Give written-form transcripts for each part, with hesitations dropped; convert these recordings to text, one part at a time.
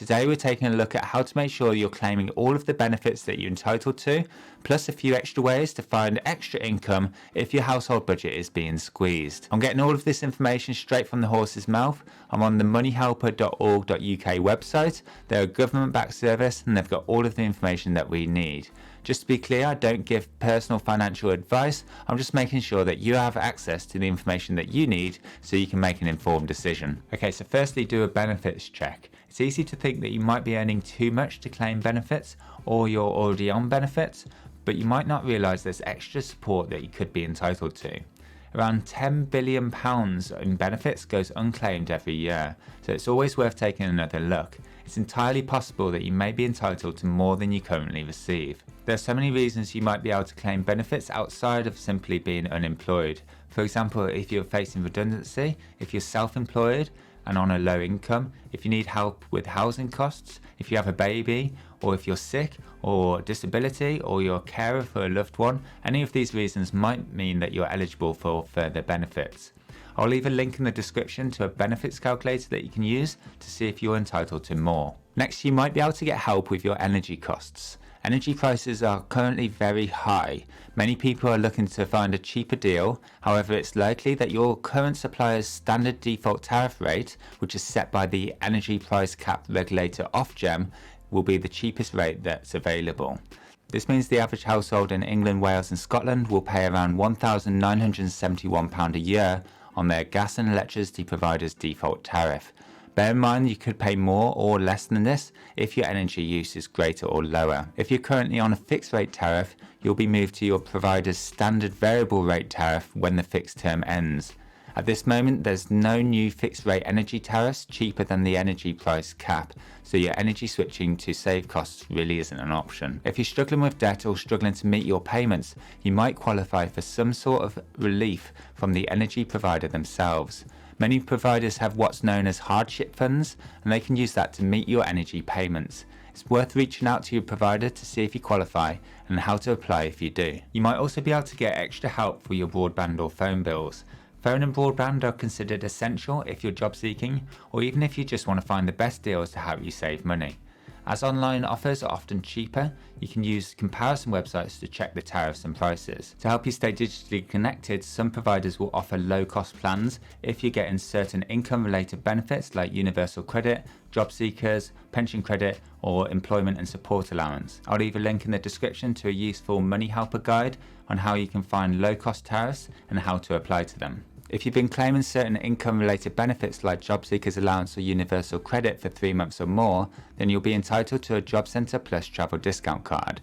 Today we're taking a look at how to make sure you're claiming all of the benefits that you're entitled to, plus a few extra ways to find extra income if your household budget is being squeezed. I'm getting all of this information straight from the horse's mouth. I'm on the moneyhelper.org.uk website. They're a government-backed service and they've got all of the information that we need. Just to be clear, I don't give personal financial advice. I'm just making sure that you have access to the information that you need so you can make an informed decision. Okay, so firstly, do a benefits check. It's easy to think that you might be earning too much to claim benefits or you're already on benefits, but you might not realise there's extra support that you could be entitled to. Around £10 billion in benefits goes unclaimed every year, so it's always worth taking another look. It's entirely possible that you may be entitled to more than you currently receive. There are so many reasons you might be able to claim benefits outside of simply being unemployed. For example, if you're facing redundancy, if you're self-employed and on a low income, if you need help with housing costs, if you have a baby, or if you're sick or disability or you're a carer for a loved one, any of these reasons might mean that you're eligible for further benefits. I'll leave a link in the description to a benefits calculator that you can use to see if you're entitled to more. Next, you might be able to get help with your energy costs. Energy prices are currently very high. Many people are looking to find a cheaper deal. However, it's likely that your current supplier's standard default tariff rate, which is set by the Energy Price Cap Regulator Ofgem, will be the cheapest rate that's available. This means the average household in England, Wales and Scotland will pay around £1,971 a year on their gas and electricity provider's default tariff. Bear in mind you could pay more or less than this if your energy use is greater or lower. If you're currently on a fixed rate tariff, you'll be moved to your provider's standard variable rate tariff when the fixed term ends. At this moment, there's no new fixed rate energy tariffs cheaper than the energy price cap, so your energy switching to save costs really isn't an option. If you're struggling with debt or struggling to meet your payments, you might qualify for some sort of relief from the energy provider themselves. Many providers have what's known as hardship funds, and they can use that to meet your energy payments. It's worth reaching out to your provider to see if you qualify and how to apply if you do. You might also be able to get extra help for your broadband or phone bills. Phone and broadband are considered essential if you're job seeking, or even if you just want to find the best deals to help you save money. As online offers are often cheaper, you can use comparison websites to check the tariffs and prices. To help you stay digitally connected, some providers will offer low-cost plans if you're getting certain income-related benefits like universal credit, job seekers, pension credit, or employment and support allowance. I'll leave a link in the description to a useful Money Helper guide on how you can find low-cost tariffs and how to apply to them. If you've been claiming certain income-related benefits like job seekers allowance or universal credit for 3 months or more, then you'll be entitled to a Job Centre Plus travel discount card.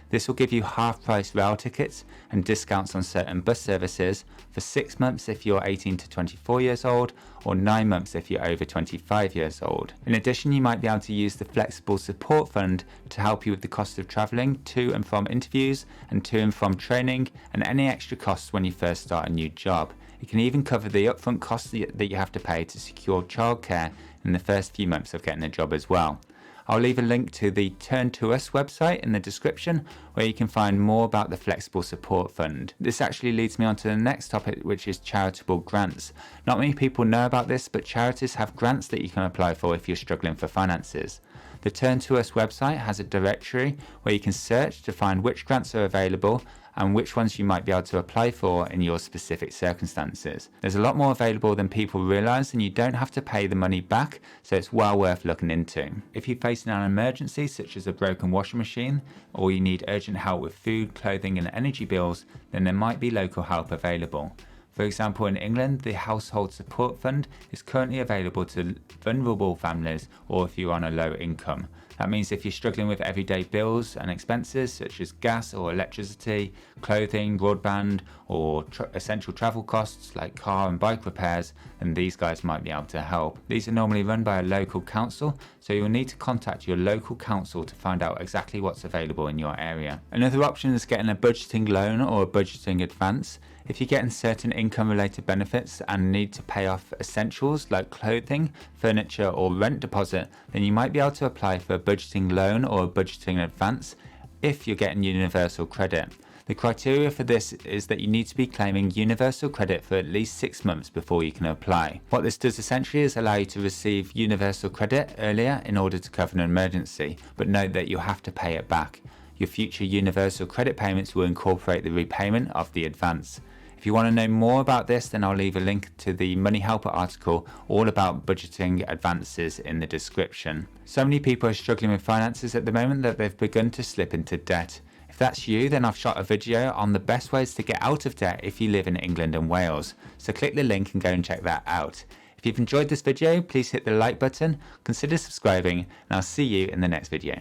This will give you half-price rail tickets and discounts on certain bus services for 6 months if you're 18 to 24 years old or 9 months if you're over 25 years old. In addition, you might be able to use the Flexible Support Fund to help you with the cost of travelling to and from interviews and to and from training and any extra costs when you first start a new job. It can even cover the upfront costs that you have to pay to secure childcare in the first few months of getting a job as well. I'll leave a link to the Turn to Us website in the description where you can find more about the Flexible Support Fund. This actually leads me on to the next topic, which is charitable grants. Not many people know about this, but charities have grants that you can apply for if you're struggling for finances. The Turn to Us website has a directory where you can search to find which grants are available and which ones you might be able to apply for in your specific circumstances. There's a lot more available than people realise, and you don't have to pay the money back, so it's well worth looking into. If you're facing an emergency such as a broken washing machine, or you need urgent help with food, clothing and energy bills, then there might be local help available. For example, in England, the Household Support Fund is currently available to vulnerable families or if you're on a low income. That means if you're struggling with everyday bills and expenses such as gas or electricity, clothing, broadband, or essential travel costs like car and bike repairs, then these guys might be able to help. These are normally run by a local council, so you'll need to contact your local council to find out exactly what's available in your area. Another option is getting a budgeting loan or a budgeting advance. If you're getting certain income-related benefits and need to pay off essentials like clothing, furniture or rent deposit, then you might be able to apply for a budgeting loan or a budgeting advance if you're getting universal credit. The criteria for this is that you need to be claiming universal credit for at least 6 months before you can apply. What this does essentially is allow you to receive universal credit earlier in order to cover an emergency, but note that you'll have to pay it back. Your future universal credit payments will incorporate the repayment of the advance. If you want to know more about this, then I'll leave a link to the Money Helper article all about budgeting advances in the description. So many people are struggling with finances at the moment that they've begun to slip into debt. If that's you, then I've shot a video on the best ways to get out of debt if you live in England and Wales. So click the link and go and check that out. If you've enjoyed this video, please hit the like button, consider subscribing, and I'll see you in the next video.